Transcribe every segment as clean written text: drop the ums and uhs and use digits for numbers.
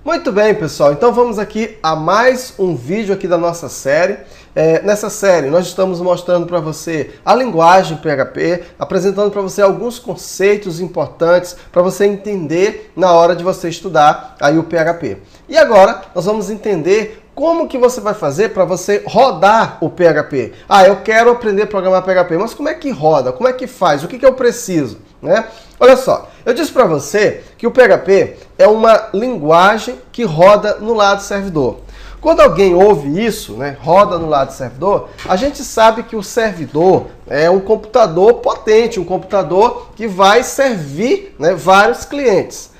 Muito bem, pessoal. Então vamos aqui a mais um vídeo aqui da nossa série. Nessa série nós estamos mostrando para você a linguagem PHP, apresentando para você alguns conceitos importantes para você entender na hora de você estudar aí o PHP. E agora nós vamos entender como que você vai fazer para você rodar o PHP. Eu quero aprender a programar PHP, mas como é que roda? Como é que faz? O que eu preciso? Olha só, eu disse para você que o PHP é uma linguagem que roda no lado servidor. Quando alguém ouve isso, roda no lado servidor, a gente sabe que o servidor é um computador potente, um computador que vai servir vários clientes.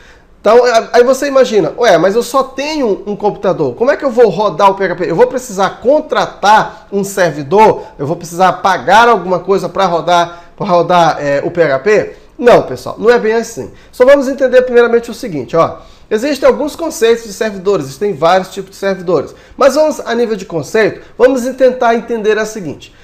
Então, aí você imagina, mas eu só tenho um computador, como é que eu vou rodar o PHP? Eu vou precisar contratar um servidor? Eu vou precisar pagar alguma coisa para rodar o PHP? Não, pessoal, não é bem assim. Só vamos entender primeiramente o seguinte, existem alguns conceitos de servidores, existem vários tipos de servidores. Mas vamos, a nível de conceito, vamos tentar entender o seguinte.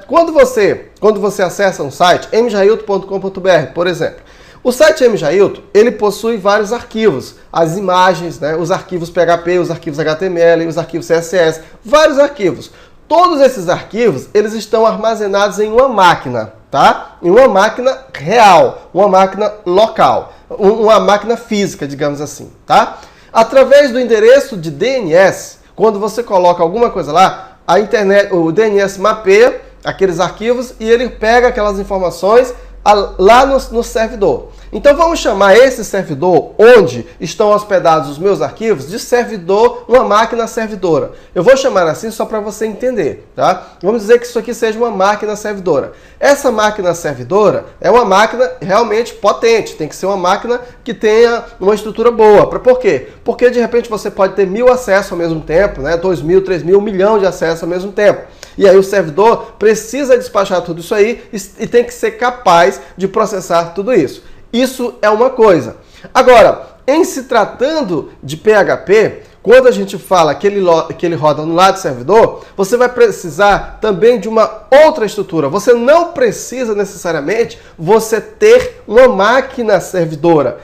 Quando você acessa um site, mjailton.com.br, por exemplo, o site mjailton, ele possui vários arquivos, as imagens, os arquivos PHP, os arquivos HTML, os arquivos CSS, vários arquivos. Todos esses arquivos, eles estão armazenados em uma máquina, tá? Em uma máquina real, uma máquina local, uma máquina física, digamos assim, tá? Através do endereço de DNS, quando você coloca alguma coisa lá, a internet, o DNS mapeia aqueles arquivos e ele pega aquelas informações lá no servidor. Então vamos chamar esse servidor onde estão hospedados os meus arquivos de servidor, uma máquina servidora. Eu vou chamar assim só para você entender, tá? Vamos dizer que isso aqui seja uma máquina servidora. Essa máquina servidora é uma máquina realmente potente, tem que ser uma máquina que tenha uma estrutura boa. Por quê? Porque de repente você pode ter 1000 acessos ao mesmo tempo, 2000, 3000, 1 milhão de acessos ao mesmo tempo. E aí o servidor precisa despachar tudo isso aí e tem que ser capaz de processar tudo isso. Isso é uma coisa. Agora, em se tratando de PHP, quando a gente fala que ele roda no lado servidor, você vai precisar também de uma outra estrutura. Você não precisa necessariamente ter uma máquina servidora.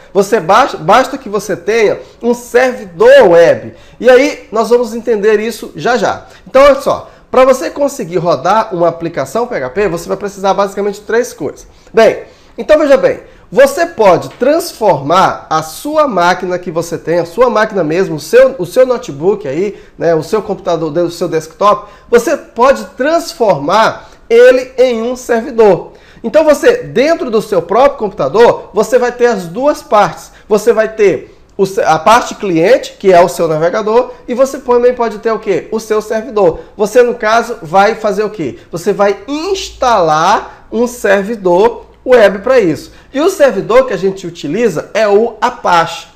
Basta que você tenha um servidor web. E aí nós vamos entender isso já já. Então, olha só. Para você conseguir rodar uma aplicação PHP, você vai precisar basicamente de 3 coisas. Bem, então veja bem, você pode transformar a sua máquina que você tem, a sua máquina mesmo, o seu notebook aí, o seu computador, o seu desktop, você pode transformar ele em um servidor. Então você, dentro do seu próprio computador, você vai ter as duas partes. Você vai ter a parte cliente, que é o seu navegador, e você também pode ter o quê? O seu servidor. Você, no caso, vai fazer o quê? Você vai instalar um servidor web para isso. E o servidor que a gente utiliza é o Apache.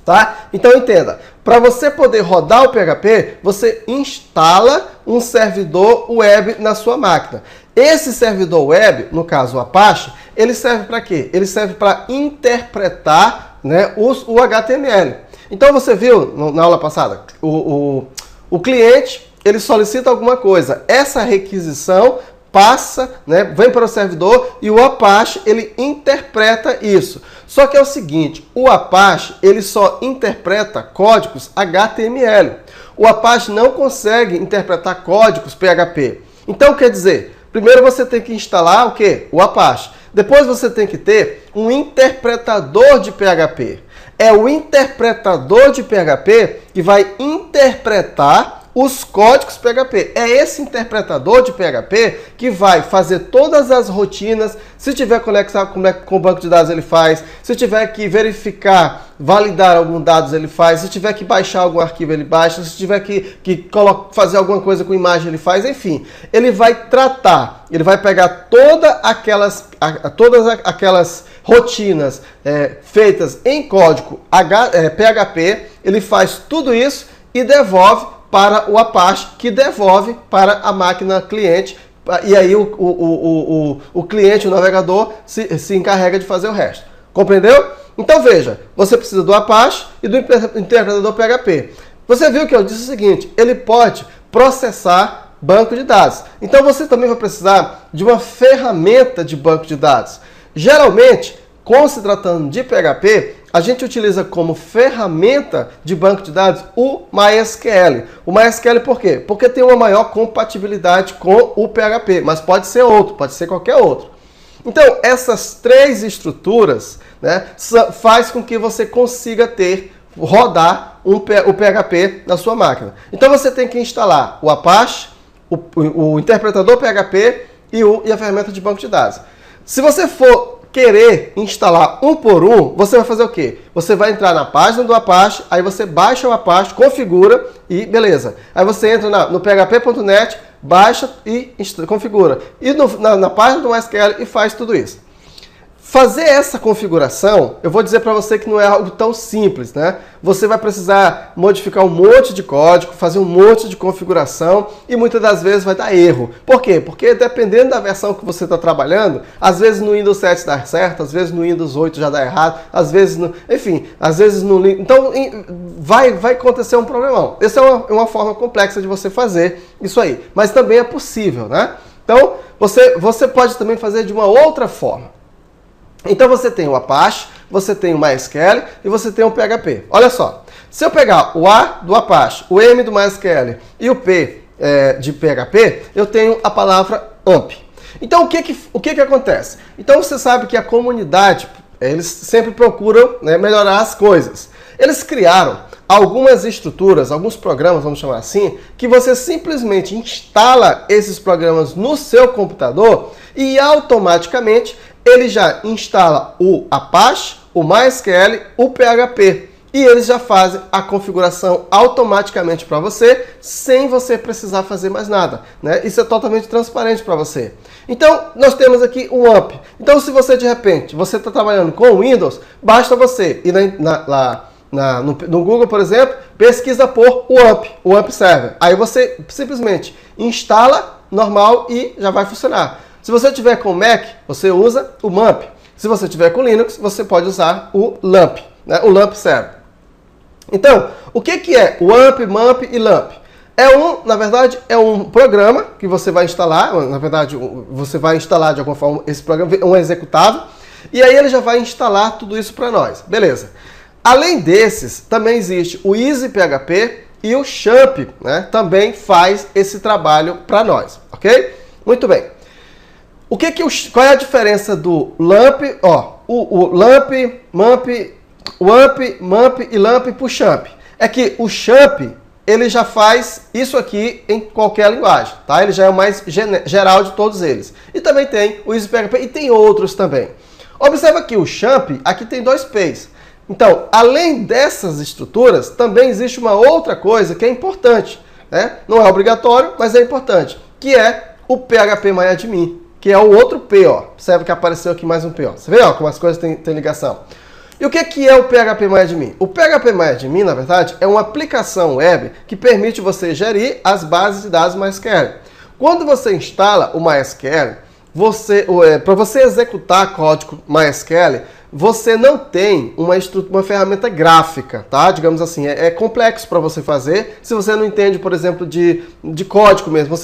Tá? Então entenda, para você poder rodar o PHP, você instala um servidor web na sua máquina. Esse servidor web, no caso o Apache, ele serve para quê? Ele serve para interpretar o HTML. Então você viu na aula passada, o cliente ele solicita alguma coisa, essa requisição passa, vem para o servidor e o Apache ele interpreta isso. Só que é o seguinte, o Apache ele só interpreta códigos HTML. O Apache não consegue interpretar códigos PHP. Então quer dizer, primeiro você tem que instalar o quê? O Apache. Depois você tem que ter um interpretador de PHP. É o interpretador de PHP que vai interpretar os códigos PHP. É esse interpretador de PHP que vai fazer todas as rotinas. Se tiver conexão com o banco de dados, ele faz. Se tiver que verificar, validar alguns dados, ele faz. Se tiver que baixar algum arquivo, ele baixa. Se tiver que fazer alguma coisa com imagem, ele faz. Enfim, ele vai tratar, ele vai pegar todas aquelas rotinas feitas em código PHP, ele faz tudo isso e devolve para o Apache, que devolve para a máquina cliente, e aí o cliente, o navegador, se encarrega de fazer o resto. Compreendeu? Então veja, você precisa do Apache e do interpretador PHP. Você viu que eu disse o seguinte, ele pode processar banco de dados. Então você também vai precisar de uma ferramenta de banco de dados. Geralmente, se tratando de PHP, a gente utiliza como ferramenta de banco de dados o MySQL. O MySQL por quê? Porque tem uma maior compatibilidade com o PHP, mas pode ser outro, pode ser qualquer outro. Então, essas três estruturas, né, faz com que você consiga rodar o PHP na sua máquina. Então, você tem que instalar o Apache, o interpretador PHP e a ferramenta de banco de dados. Se você for querer instalar um por um, você vai fazer o quê? Você vai entrar na página do Apache, aí você baixa o Apache, configura e beleza. Aí você entra no php.net, baixa e configura. E na página do MySQL e faz tudo isso. Fazer essa configuração, eu vou dizer para você que não é algo tão simples, né? Você vai precisar modificar um monte de código, fazer um monte de configuração e muitas das vezes vai dar erro. Por quê? Porque dependendo da versão que você está trabalhando, às vezes no Windows 7 dá certo, às vezes no Windows 8 já dá errado, às vezes enfim, às vezes no... Então vai acontecer um problemão. Essa é uma forma complexa de você fazer isso aí, mas também é possível, né? Então você pode também fazer de uma outra forma. Então você tem o Apache, você tem o MySQL e você tem o PHP. Olha só, se eu pegar o A do Apache, o M do MySQL e o P de PHP, eu tenho a palavra AMP. Então o que acontece? Então você sabe que a comunidade, eles sempre procuram, né, melhorar as coisas. Eles criaram algumas estruturas, alguns programas, vamos chamar assim, que você simplesmente instala esses programas no seu computador e automaticamente ele já instala o Apache, o MySQL, o PHP. E eles já fazem a configuração automaticamente para você, sem você precisar fazer mais nada, né? Isso é totalmente transparente para você. Então, nós temos aqui o AMP. Então, se você, de repente, você está trabalhando com o Windows, basta você ir no Google, por exemplo, pesquisa por o AMP Server. Aí você simplesmente instala normal e já vai funcionar. Se você tiver com Mac, você usa o MAMP. Se você tiver com Linux, você pode usar o LAMP, né? O LAMP Server. Então, o que é o AMP, MAMP e LAMP? Na verdade, é um programa que você vai instalar, na verdade, você vai instalar de alguma forma esse programa, um executável, e aí ele já vai instalar tudo isso para nós. Beleza. Além desses, também existe o EasyPHP e o XAMPP, né? Também faz esse trabalho para nós, ok? Muito bem. Qual é a diferença do LAMP, o LAMP, MAMP, o AMP, MAMP e LAMP para o XAMPP? É que o XAMPP, ele já faz isso aqui em qualquer linguagem, tá? Ele já é o mais geral de todos eles. E também tem o EasyPHP e tem outros também. Observa que o XAMPP, aqui tem dois P's. Então, além dessas estruturas, também existe uma outra coisa que é importante, né? Não é obrigatório, mas é importante, que é o PHP-MyAdmin, que é o outro P, ó. Observe que apareceu aqui mais um P, ó. Você vê, ó, como as coisas têm ligação. E o que é o PHP-MyAdmin? O PHP-MyAdmin, na verdade, é uma aplicação web que permite você gerir as bases de dados MySQL. Quando você instala o MySQL, para você executar código MySQL, você não tem uma ferramenta gráfica, tá? Digamos assim, é complexo para você fazer. Se você não entende, por exemplo, de código mesmo,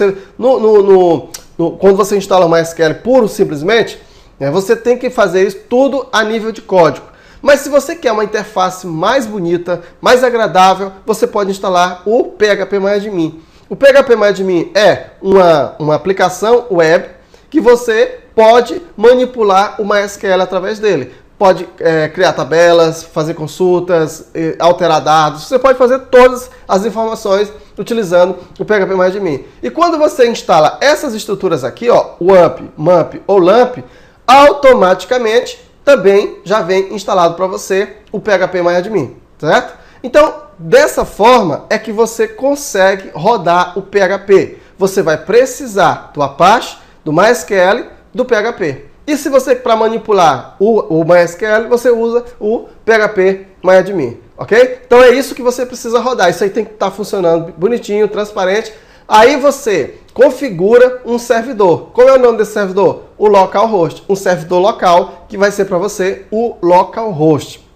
quando você instala o MySQL puro, simplesmente, você tem que fazer isso tudo a nível de código. Mas se você quer uma interface mais bonita, mais agradável, você pode instalar o PHP-MyAdmin. O PHP-MyAdmin é uma aplicação web que você pode manipular o MySQL através dele. Pode criar tabelas, fazer consultas, alterar dados. Você pode fazer todas as informações utilizando o PHP-MyAdmin. E quando você instala essas estruturas aqui, ó, o AMP, MAMP ou LAMP, automaticamente também já vem instalado para você o PHP-MyAdmin, certo? Então, dessa forma é que você consegue rodar o PHP. Você vai precisar do Apache, do MySQL, do PHP. E se você, para manipular o MySQL, você usa o PHP-MyAdmin, ok? Então é isso que você precisa rodar. Isso aí tem que estar funcionando bonitinho, transparente. Aí você configura um servidor. Qual é o nome desse servidor? O localhost. Um servidor local que vai ser para você o localhost.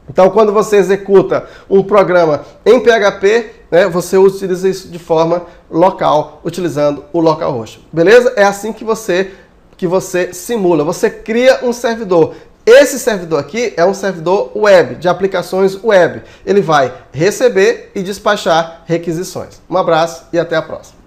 Então, quando você executa um programa em PHP, né, você utiliza isso de forma local, utilizando o localhost. Beleza? É assim que você simula. Você cria um servidor. Esse servidor aqui é um servidor web, de aplicações web. Ele vai receber e despachar requisições. Um abraço e até a próxima.